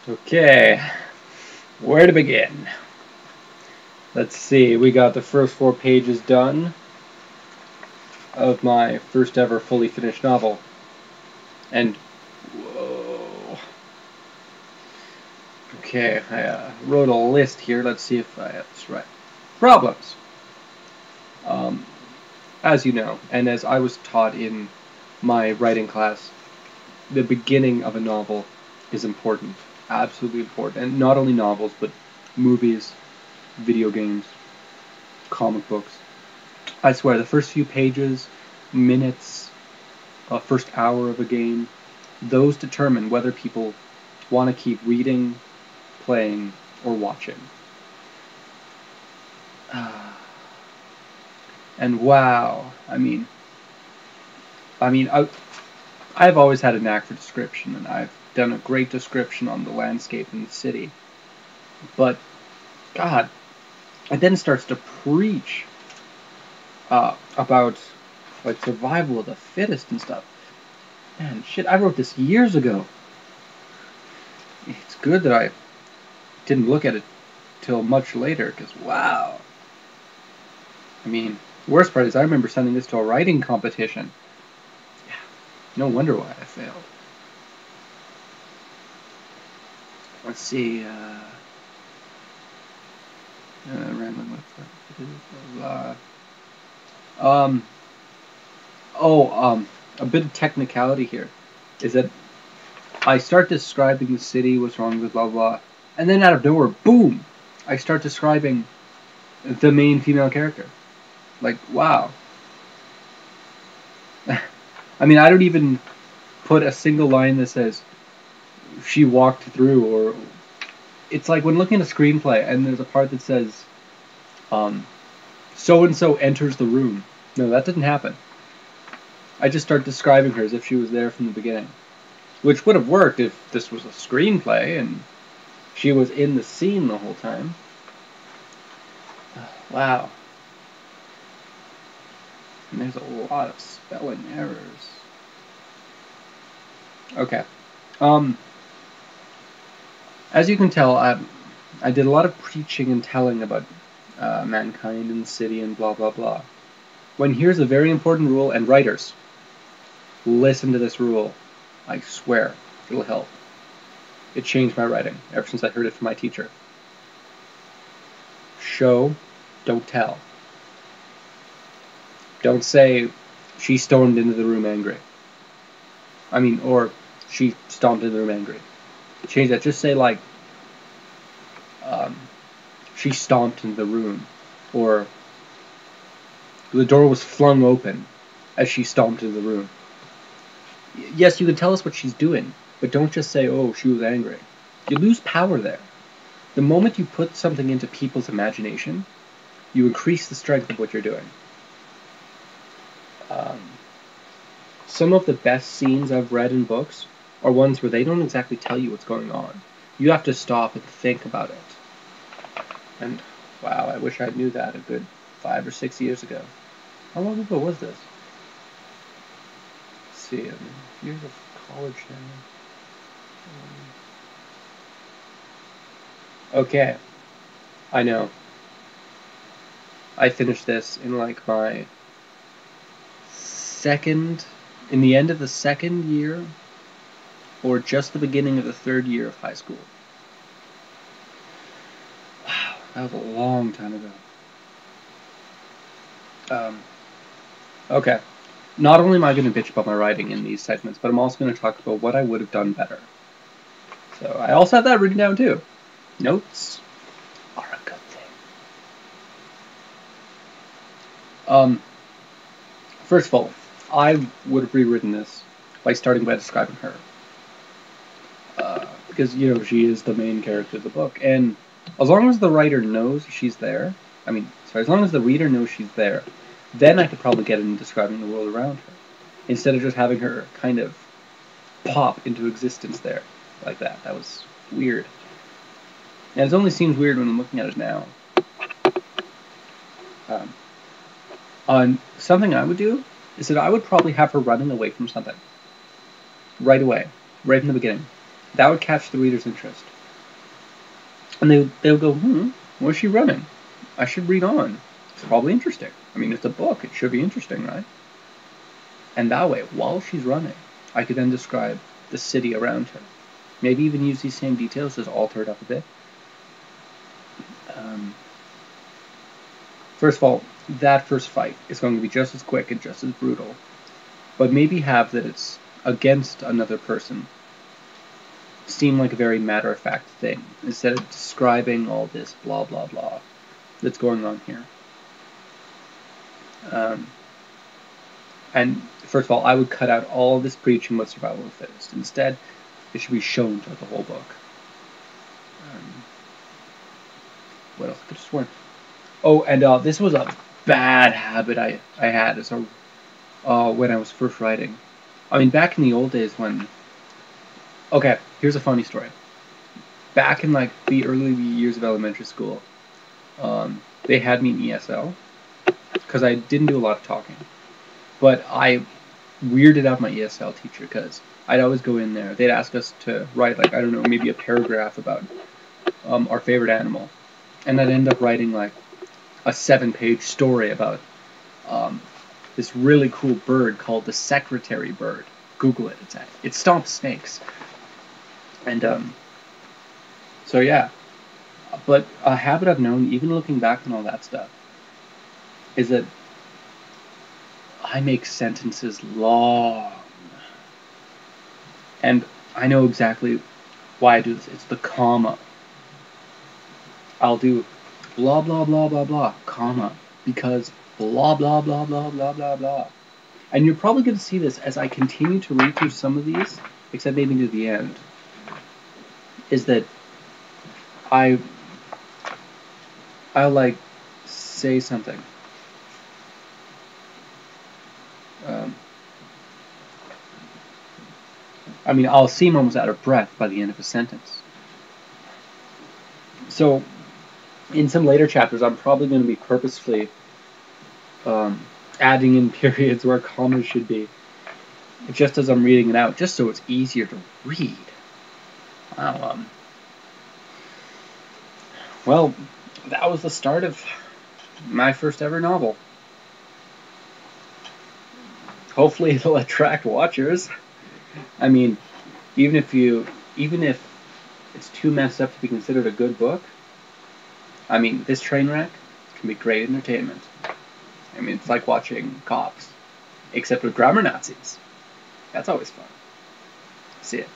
Okay, where to begin? Let's see, we got the first 4 pages done of my first ever fully finished novel. And, whoa. Okay, I wrote a list here. Let's see if I have this right. Problems. As you know, and as I was taught in my writing class, the beginning of a novel is important. Absolutely important. And not only novels, but movies, video games, comic books. I swear, the first few pages, minutes, first hour of a game, those determine whether people want to keep reading, playing, or watching. And wow, I've always had a knack for description, and I've done a great description on the landscape in the city. But, God, it then starts to preach about like survival of the fittest and stuff. Man, shit, I wrote this years ago. It's good that I didn't look at it till much later, because wow. The worst part is I remember sending this to a writing competition. Yeah, no wonder why I failed. Let's see, rambling with a bit of technicality here is that I start describing the city, what's wrong with blah blah, and then out of nowhere, boom, I start describing the main female character. Like, wow. I don't even put a single line that says she walked through, or it's like when looking at a screenplay and there's a part that says so and so enters the room. No, that didn't happen. I just start describing her as if she was there from the beginning, which would have worked if this was a screenplay and she was in the scene the whole time. Wow. And there's a lot of spelling errors. Okay. As you can tell, I did a lot of preaching and telling about mankind and the city and blah blah blah. When here's a very important rule, and writers, listen to this rule. I swear, it'll help. It changed my writing ever since I heard it from my teacher. Show, don't tell. Don't say, she stormed into the room angry. Or she stomped into the room angry. Change that. Just say, like, she stomped into the room. Or, the door was flung open as she stomped into the room. Yes, you can tell us what she's doing, but don't just say, oh, she was angry. You lose power there. The moment you put something into people's imagination, you increase the strength of what you're doing. Some of the best scenes I've read in books are ones where they don't exactly tell you what's going on. You have to stop and think about it. And, wow, I wish I knew that a good 5 or 6 years ago. How long ago was this? Let's see, years of college now. Okay, I know. I finished this in like my in the end of the second year, or just the beginning of the third year of high school. Wow, that was a long time ago. Okay. Not only am I going to bitch about my writing in these segments, but I'm also going to talk about what I would have done better. So I also have that written down too. Notes are a good thing. First of all, I would have rewritten this by starting by describing her. Because, she is the main character of the book. And as long as the writer knows she's there, as long as the reader knows she's there, then I could probably get into describing the world around her, instead of just having her kind of pop into existence there, like that. That was weird. And it only seems weird when I'm looking at it now. On something I would do is that I would probably have her running away from something. Right away. Right in the beginning. That would catch the reader's interest. And they'll go, where's she running? I should read on. It's probably interesting. I mean, it's a book. It should be interesting, right? And that way, while she's running, I could then describe the city around her. Maybe even use these same details, just alter it up a bit. First of all, that first fight is going to be just as quick and just as brutal. But maybe have that it's against another person seem like a very matter-of-fact thing, instead of describing all this blah blah blah that's going on here. And first of all, I would cut out all this preaching about survival of the fittest. Instead, it should be shown throughout the whole book. What else could I swear? Oh, and this was a bad habit I had as when I was first writing. I mean, back in the old days when... Okay, here's a funny story. Back in like the early years of elementary school, they had me in ESL because I didn't do a lot of talking. But I weirded out my ESL teacher because I'd always go in there. They'd ask us to write, like, I don't know, maybe a paragraph about our favorite animal. And I'd end up writing like a 7-page story about this really cool bird called the secretary bird. Google it. It stomps snakes. And so yeah. But a habit I've known, even looking back on all that stuff, is that I make sentences long. And I know exactly why I do this. It's the comma. I'll do blah blah blah blah blah, comma, because blah blah blah blah blah blah blah. And you're probably going to see this as I continue to read through some of these, except maybe to the end, is that I'll like say something. I mean, I'll seem almost out of breath by the end of a sentence. So, in some later chapters, I'm probably going to be purposefully adding in periods where commas should be, just as I'm reading it out, just so it's easier to read. Wow. Well, that was the start of my first ever novel. Hopefully it'll attract watchers. I mean, even if it's too messed up to be considered a good book, I mean, this train wreck can be great entertainment. I mean, it's like watching Cops, except with grammar Nazis. That's always fun. See ya.